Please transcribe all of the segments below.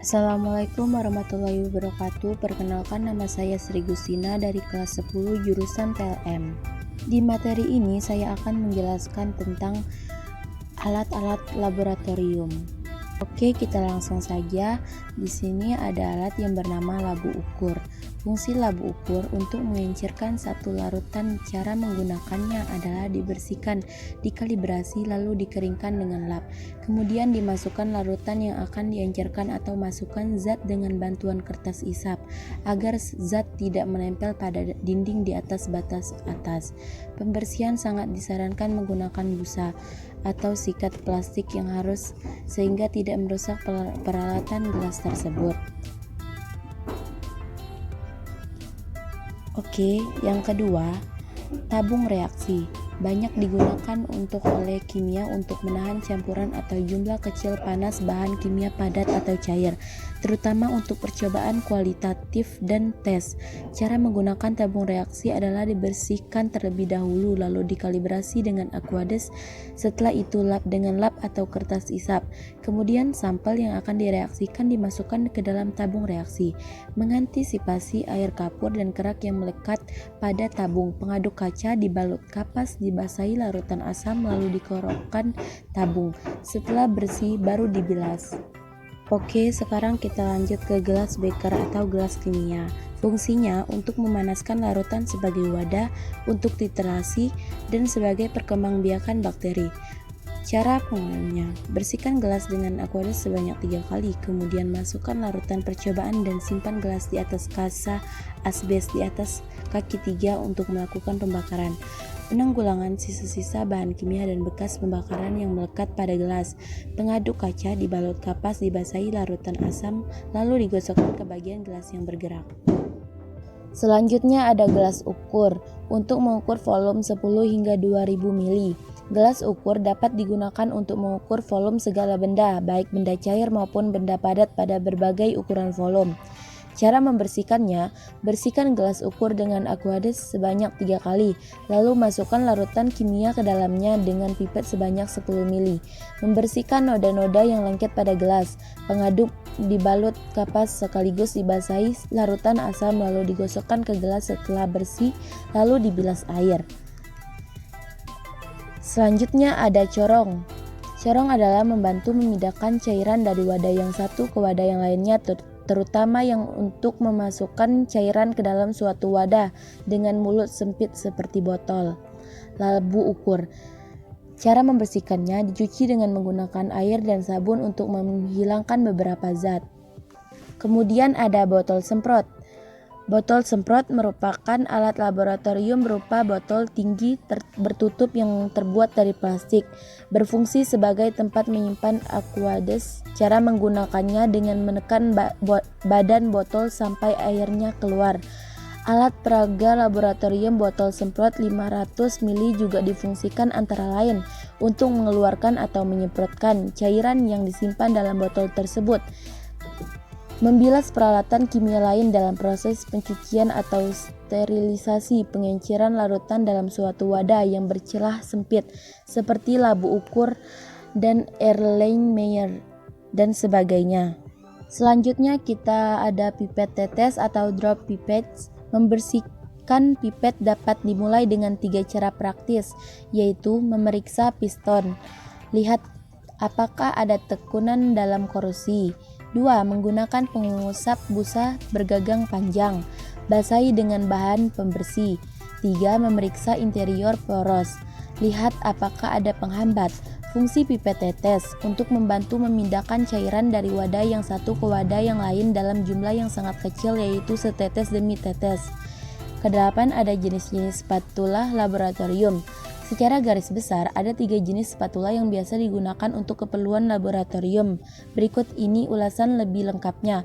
Assalamualaikum warahmatullahi wabarakatuh. Perkenalkan, nama saya Sri Gustina dari kelas 10 jurusan PLM. Di materi ini saya akan menjelaskan tentang alat-alat laboratorium. Oke, kita langsung saja. Di sini ada alat yang bernama labu ukur. Fungsi labu ukur untuk mengencirkan satu larutan. Cara menggunakannya adalah dibersihkan, dikalibrasi, lalu dikeringkan dengan lap. Kemudian dimasukkan larutan yang akan diencerkan atau masukkan zat dengan bantuan kertas isap agar zat tidak menempel pada dinding di atas batas atas. Pembersihan sangat disarankan menggunakan busa atau sikat plastik yang harus sehingga tidak merusak peralatan gelas tersebut. Oke, yang kedua, tabung reaksi. Banyak digunakan oleh kimia untuk menahan campuran atau jumlah kecil panas bahan kimia padat atau cair, terutama untuk percobaan kualitatif dan tes. Cara menggunakan tabung reaksi adalah dibersihkan terlebih dahulu, lalu dikalibrasi dengan aqueous. Setelah itu lap dengan lap atau kertas isap. Kemudian sampel yang akan direaksikan dimasukkan ke dalam tabung reaksi. Mengantisipasi air kapur dan kerak yang melekat pada tabung, pengaduk kaca dibalut kapas, dibasahi larutan asam, lalu dikorokkan tabung. Setelah bersih baru dibilas. Oke, sekarang kita lanjut ke gelas beker atau gelas kimia. Fungsinya untuk memanaskan larutan sebagai wadah untuk titrasi dan sebagai perkembangbiakan bakteri. Cara penggunaannya: bersihkan gelas dengan aqueous sebanyak 3 kali, kemudian masukkan larutan percobaan dan simpan gelas di atas kasa asbes di atas kaki 3 untuk melakukan pembakaran. Penanggulangan sisa-sisa bahan kimia dan bekas pembakaran yang melekat pada gelas. Pengaduk kaca dibalut kapas, dibasahi larutan asam, lalu digosokkan ke bagian gelas yang bergerak. Selanjutnya ada gelas ukur untuk mengukur volume 10 hingga 2000 ml. Gelas ukur dapat digunakan untuk mengukur volume segala benda, baik benda cair maupun benda padat pada berbagai ukuran volume. Cara membersihkannya: bersihkan gelas ukur dengan aqueous sebanyak 3 kali, lalu masukkan larutan kimia ke dalamnya dengan pipet sebanyak 10 ml. Membersihkan noda-noda yang lengket pada gelas. Pengaduk dibalut kapas sekaligus dibasahi larutan asam, lalu digosokkan ke gelas. Setelah bersih, lalu dibilas air. Selanjutnya ada corong. Corong adalah membantu memindahkan cairan dari wadah yang satu ke wadah yang lainnya, terutama yang untuk memasukkan cairan ke dalam suatu wadah dengan mulut sempit seperti botol. Labu ukur. Cara membersihkannya: dicuci dengan menggunakan air dan sabun untuk menghilangkan beberapa zat. Kemudian ada botol semprot. Botol semprot merupakan alat laboratorium berupa botol tinggi bertutup yang terbuat dari plastik, berfungsi sebagai tempat menyimpan aqueous. Cara menggunakannya dengan menekan badan botol sampai airnya keluar. Alat peraga laboratorium botol semprot 500 ml juga difungsikan antara lain untuk mengeluarkan atau menyemprotkan cairan yang disimpan dalam botol tersebut, membilas peralatan kimia lain dalam proses pencucian atau sterilisasi, pengenciran larutan dalam suatu wadah yang bercelah sempit seperti labu ukur dan Erlenmeyer dan sebagainya. Selanjutnya kita ada pipet tetes atau drop pipettes. Membersihkan pipet dapat dimulai dengan 3 cara praktis, yaitu memeriksa piston, lihat apakah ada tekunan dalam korosi. 2. Menggunakan pengusap busa bergagang panjang, basahi dengan bahan pembersih. 3. Memeriksa interior poros, lihat apakah ada penghambat. Fungsi pipet tetes untuk membantu memindahkan cairan dari wadah yang satu ke wadah yang lain dalam jumlah yang sangat kecil, yaitu setetes demi tetes. Kedelapan, ada jenis-jenis spatula laboratorium. Secara garis besar, ada 3 jenis spatula yang biasa digunakan untuk keperluan laboratorium. Berikut ini ulasan lebih lengkapnya.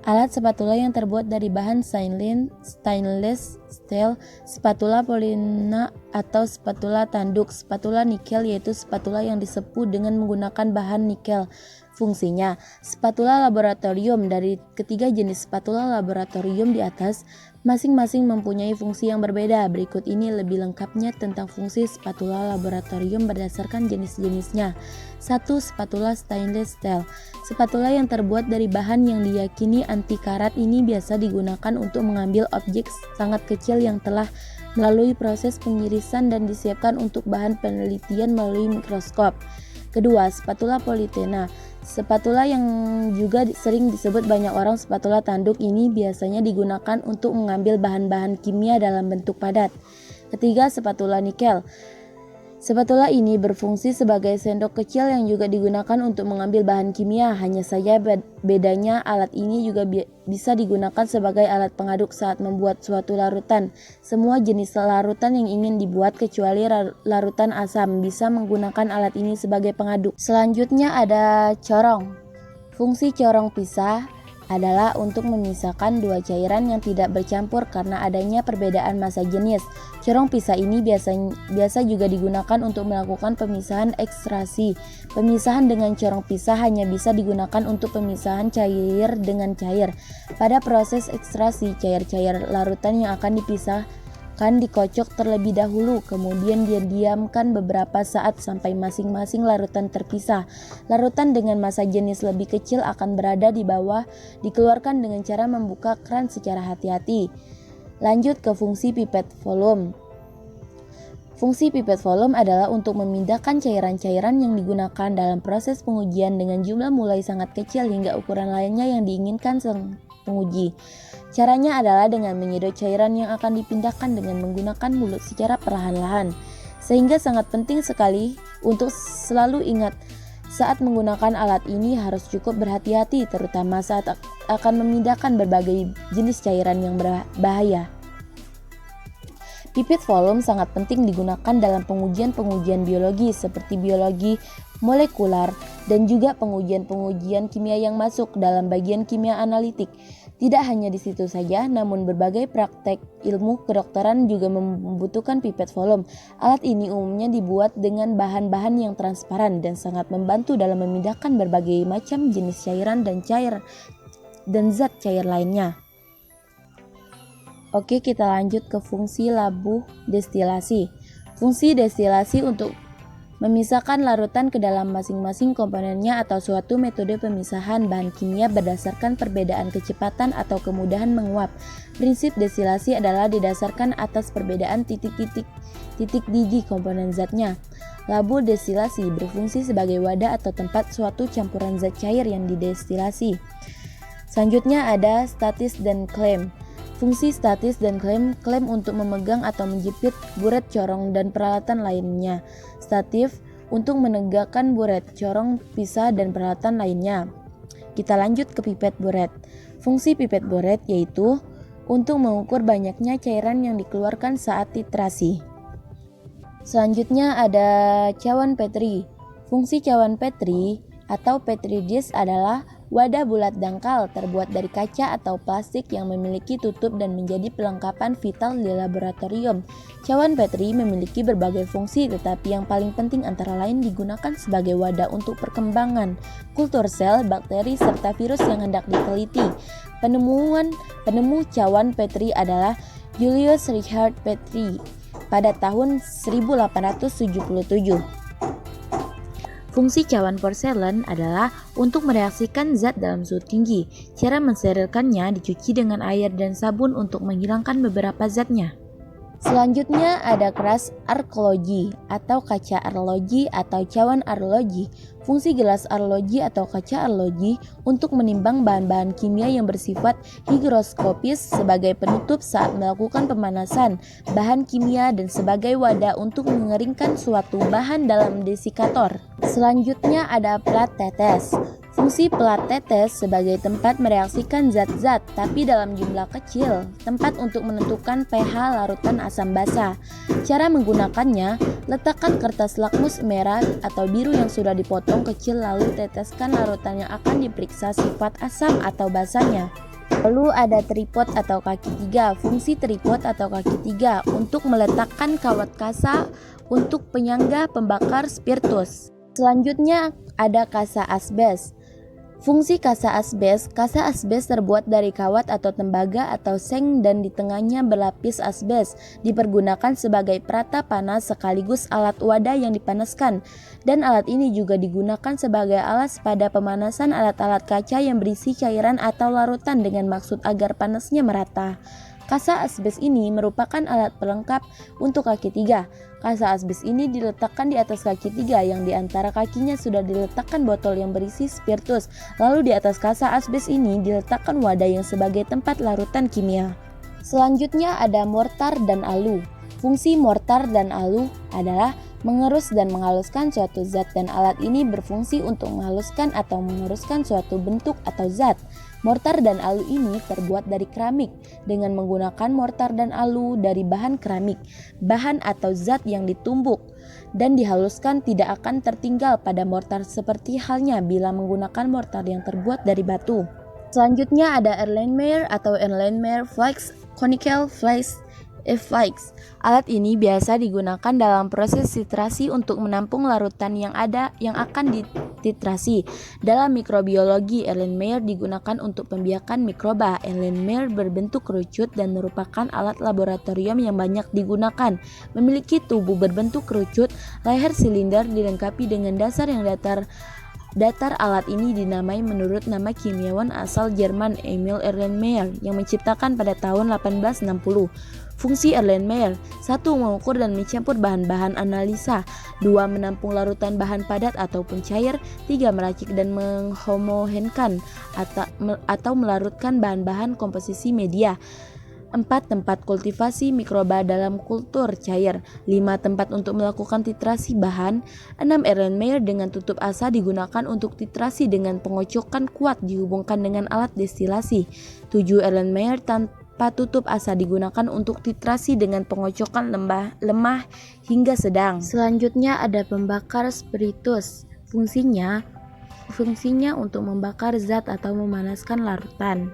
Alat spatula yang terbuat dari bahan stainless steel, spatula polina atau spatula tanduk, spatula nikel yaitu spatula yang disepuh dengan menggunakan bahan nikel, Fungsinya, spatula laboratorium. Dari ketiga jenis spatula laboratorium di atas, masing-masing mempunyai fungsi yang berbeda. Berikut ini lebih lengkapnya tentang fungsi spatula laboratorium berdasarkan jenis-jenisnya. 1. Spatula stainless steel. Spatula yang terbuat dari bahan yang diyakini anti karat ini biasa digunakan untuk mengambil objek sangat kecil yang telah melalui proses pengirisan dan disiapkan untuk bahan penelitian melalui mikroskop. Kedua, spatula politena. Spatula yang juga sering disebut banyak orang spatula tanduk ini biasanya digunakan untuk mengambil bahan-bahan kimia dalam bentuk padat. Ketiga, spatula nikel. Spatula ini berfungsi sebagai sendok kecil yang juga digunakan untuk mengambil bahan kimia. Hanya saja bedanya alat ini juga bisa digunakan sebagai alat pengaduk saat membuat suatu larutan. Semua jenis larutan yang ingin dibuat kecuali larutan asam bisa menggunakan alat ini sebagai pengaduk. Selanjutnya ada corong. Fungsi corong pisah adalah untuk memisahkan dua cairan yang tidak bercampur karena adanya perbedaan massa jenis. Corong pisah ini biasa juga digunakan untuk melakukan pemisahan ekstraksi. Pemisahan dengan corong pisah hanya bisa digunakan untuk pemisahan cair dengan cair. Pada proses ekstraksi, cair-cair larutan yang akan dipisahkan dikocok terlebih dahulu, kemudian didiamkan beberapa saat sampai masing-masing larutan terpisah. Larutan dengan massa jenis lebih kecil akan berada di bawah, dikeluarkan dengan cara membuka keran secara hati-hati. Lanjut ke fungsi pipet volume. Fungsi pipet volume adalah untuk memindahkan cairan-cairan yang digunakan dalam proses pengujian dengan jumlah mulai sangat kecil hingga ukuran lainnya yang diinginkan sang penguji. Caranya adalah dengan menyedot cairan yang akan dipindahkan dengan menggunakan mulut secara perlahan-lahan. Sehingga sangat penting sekali untuk selalu ingat saat menggunakan alat ini harus cukup berhati-hati, terutama saat akan memindahkan berbagai jenis cairan yang berbahaya. Pipet volume sangat penting digunakan dalam pengujian-pengujian biologi seperti biologi molekular dan juga pengujian-pengujian kimia yang masuk dalam bagian kimia analitik. Tidak hanya di situ saja, namun berbagai praktek ilmu kedokteran juga membutuhkan pipet volume. Alat ini umumnya dibuat dengan bahan-bahan yang transparan dan sangat membantu dalam memindahkan berbagai macam jenis cairan dan zat cair lainnya. Oke, kita lanjut ke fungsi labu destilasi. Fungsi destilasi untuk memisahkan larutan ke dalam masing-masing komponennya atau suatu metode pemisahan bahan kimia berdasarkan perbedaan kecepatan atau kemudahan menguap. Prinsip destilasi adalah didasarkan atas perbedaan titik gigi komponen zatnya. Labu destilasi berfungsi sebagai wadah atau tempat suatu campuran zat cair yang didestilasi. Selanjutnya ada statis dan klem. Fungsi statis dan klem untuk memegang atau menjepit buret, corong, dan peralatan lainnya. Statif untuk menegakkan buret, corong, pisah, dan peralatan lainnya. Kita lanjut ke pipet buret. Fungsi pipet buret yaitu untuk mengukur banyaknya cairan yang dikeluarkan saat titrasi. Selanjutnya ada cawan Petri. Fungsi cawan Petri atau Petri dish adalah wadah bulat dangkal terbuat dari kaca atau plastik yang memiliki tutup dan menjadi perlengkapan vital di laboratorium. Cawan Petri memiliki berbagai fungsi, tetapi yang paling penting antara lain digunakan sebagai wadah untuk perkembangan kultur sel, bakteri, serta virus yang hendak diteliti. Penemu cawan Petri adalah Julius Richard Petri pada tahun 1877. Fungsi cawan porselen adalah untuk mereaksikan zat dalam suhu tinggi. Cara mensterilkannya dicuci dengan air dan sabun untuk menghilangkan beberapa zatnya. Selanjutnya ada keras arkeologi atau kaca arloji atau cawan arloji. Fungsi gelas arloji atau kaca arloji untuk menimbang bahan-bahan kimia yang bersifat higroskopis sebagai penutup saat melakukan pemanasan bahan kimia dan sebagai wadah untuk mengeringkan suatu bahan dalam desikator. Selanjutnya ada plat tetes. Fungsi plat tetes sebagai tempat mereaksikan zat-zat tapi dalam jumlah kecil, tempat untuk menentukan pH larutan asam basa. Cara menggunakannya, letakkan kertas lakmus merah atau biru yang sudah dipotong kecil lalu teteskan larutan yang akan diperiksa sifat asam atau basanya. Lalu ada tripod atau kaki tiga. Fungsi tripod atau kaki tiga untuk meletakkan kawat kasa untuk penyangga pembakar spiritus. Selanjutnya ada kasa asbes. Fungsi kasa asbes terbuat dari kawat atau tembaga atau seng dan di tengahnya berlapis asbes. Dipergunakan sebagai perata panas sekaligus alat wadah yang dipanaskan. Dan alat ini juga digunakan sebagai alat pada pemanasan alat-alat kaca yang berisi cairan atau larutan dengan maksud agar panasnya merata. Kasa asbes ini merupakan alat pelengkap untuk kaki tiga. Kasa asbes ini diletakkan di atas kaki tiga yang di antara kakinya sudah diletakkan botol yang berisi spiritus. Lalu di atas kasa asbes ini diletakkan wadah yang sebagai tempat larutan kimia. Selanjutnya ada mortar dan alu. Fungsi mortar dan alu adalah mengerus dan menghaluskan suatu zat dan alat ini berfungsi untuk menghaluskan atau mengeruskan suatu bentuk atau zat. Mortar dan alu ini terbuat dari keramik. Dengan menggunakan mortar dan alu dari bahan keramik, bahan atau zat yang ditumbuk dan dihaluskan tidak akan tertinggal pada mortar seperti halnya bila menggunakan mortar yang terbuat dari batu. Selanjutnya ada Erlenmeyer atau Erlenmeyer Flux Conical Flux Flux. Alat ini biasa digunakan dalam proses titrasi untuk menampung larutan yang akan dititrasi. Dalam mikrobiologi, Erlenmeyer digunakan untuk pembiakan mikroba. Erlenmeyer berbentuk kerucut dan merupakan alat laboratorium yang banyak digunakan. Memiliki tubuh berbentuk kerucut, leher silinder dilengkapi dengan dasar yang datar. Alat ini dinamai menurut nama kimiawan asal Jerman Emil Erlenmeyer yang menciptakan pada tahun 1860. Fungsi Erlenmeyer: 1. Mengukur dan mencampur bahan-bahan analisa. 2. Menampung larutan bahan padat ataupun cair. 3. Meracik dan menghomogenkan atau melarutkan bahan-bahan komposisi media. 4. Tempat kultivasi mikroba dalam kultur cair. 5. Tempat untuk melakukan titrasi bahan. 6. Erlenmeyer dengan tutup asa digunakan untuk titrasi dengan pengocokan kuat dihubungkan dengan alat destilasi. 7. Erlenmeyer tanpa tutup asa digunakan untuk titrasi dengan pengocokan lemah hingga sedang. Selanjutnya ada pembakar spiritus. Fungsinya untuk membakar zat atau memanaskan larutan.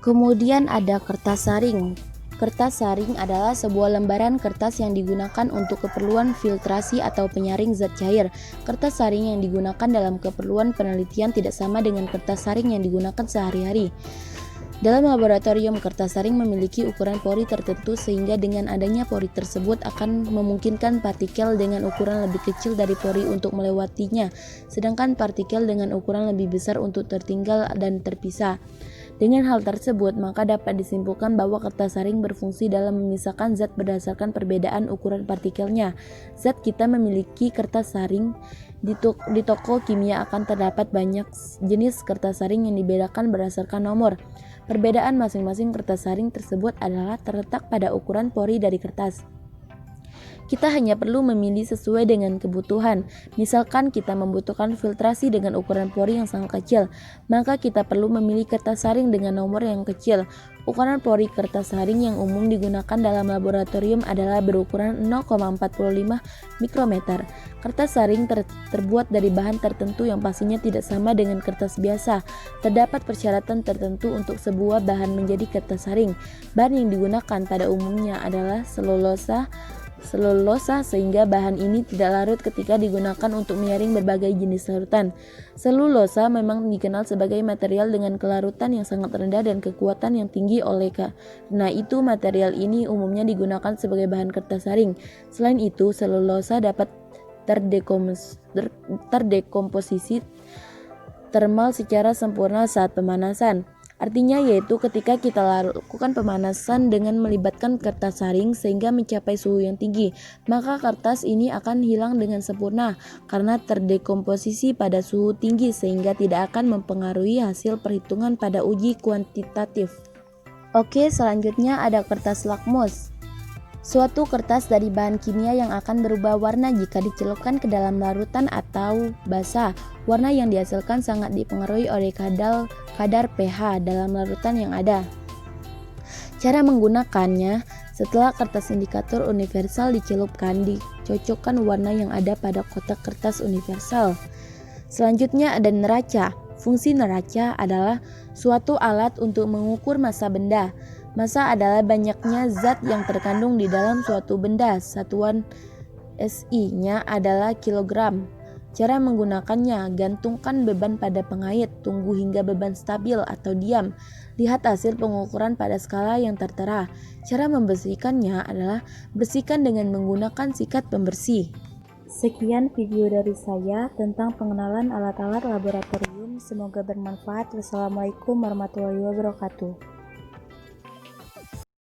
Kemudian ada kertas saring. Kertas saring adalah sebuah lembaran kertas yang digunakan untuk keperluan filtrasi atau penyaring zat cair. Kertas saring yang digunakan dalam keperluan penelitian tidak sama dengan kertas saring yang digunakan sehari-hari. Dalam laboratorium, kertas saring memiliki ukuran pori tertentu sehingga dengan adanya pori tersebut akan memungkinkan partikel dengan ukuran lebih kecil dari pori untuk melewatinya, sedangkan partikel dengan ukuran lebih besar untuk tertinggal dan terpisah. Dengan hal tersebut, maka dapat disimpulkan bahwa kertas saring berfungsi dalam memisahkan zat berdasarkan perbedaan ukuran partikelnya. Zat kita memiliki kertas saring. Di toko kimia akan terdapat banyak jenis kertas saring yang dibedakan berdasarkan nomor. Perbedaan masing-masing kertas saring tersebut adalah terletak pada ukuran pori dari kertas. Kita hanya perlu memilih sesuai dengan kebutuhan. Misalkan kita membutuhkan filtrasi dengan ukuran pori yang sangat kecil, maka kita perlu memilih kertas saring dengan nomor yang kecil. Ukuran pori kertas saring yang umum digunakan dalam laboratorium adalah berukuran 0,45 mikrometer. Kertas saring terbuat dari bahan tertentu yang pastinya tidak sama dengan kertas biasa. Terdapat persyaratan tertentu untuk sebuah bahan menjadi kertas saring. Bahan yang digunakan pada umumnya adalah selulosa sehingga bahan ini tidak larut ketika digunakan untuk menyaring berbagai jenis larutan. Selulosa memang dikenal sebagai material dengan kelarutan yang sangat rendah dan kekuatan yang tinggi karena itu material ini umumnya digunakan sebagai bahan kertas saring. Selain itu, selulosa dapat terdekomposisi termal secara sempurna saat pemanasan. Artinya yaitu ketika kita lakukan pemanasan dengan melibatkan kertas saring sehingga mencapai suhu yang tinggi, maka kertas ini akan hilang dengan sempurna karena terdekomposisi pada suhu tinggi sehingga tidak akan mempengaruhi hasil perhitungan pada uji kuantitatif. Oke, selanjutnya ada kertas lakmus. Suatu kertas dari bahan kimia yang akan berubah warna jika dicelupkan ke dalam larutan atau basah. Warna yang dihasilkan sangat dipengaruhi oleh kadar pH dalam larutan yang ada. Cara menggunakannya: setelah kertas indikator universal dicelupkan, dicocokkan warna yang ada pada kotak kertas universal. Selanjutnya ada neraca. Fungsi neraca adalah suatu alat untuk mengukur massa benda. Massa adalah banyaknya zat yang terkandung di dalam suatu benda. Satuan SI-nya adalah kilogram. Cara menggunakannya, gantungkan beban pada pengait, tunggu hingga beban stabil atau diam. Lihat hasil pengukuran pada skala yang tertera. Cara membersihkannya adalah bersihkan dengan menggunakan sikat pembersih. Sekian video dari saya tentang pengenalan alat-alat laboratorium. Semoga bermanfaat. Wassalamualaikum warahmatullahi wabarakatuh.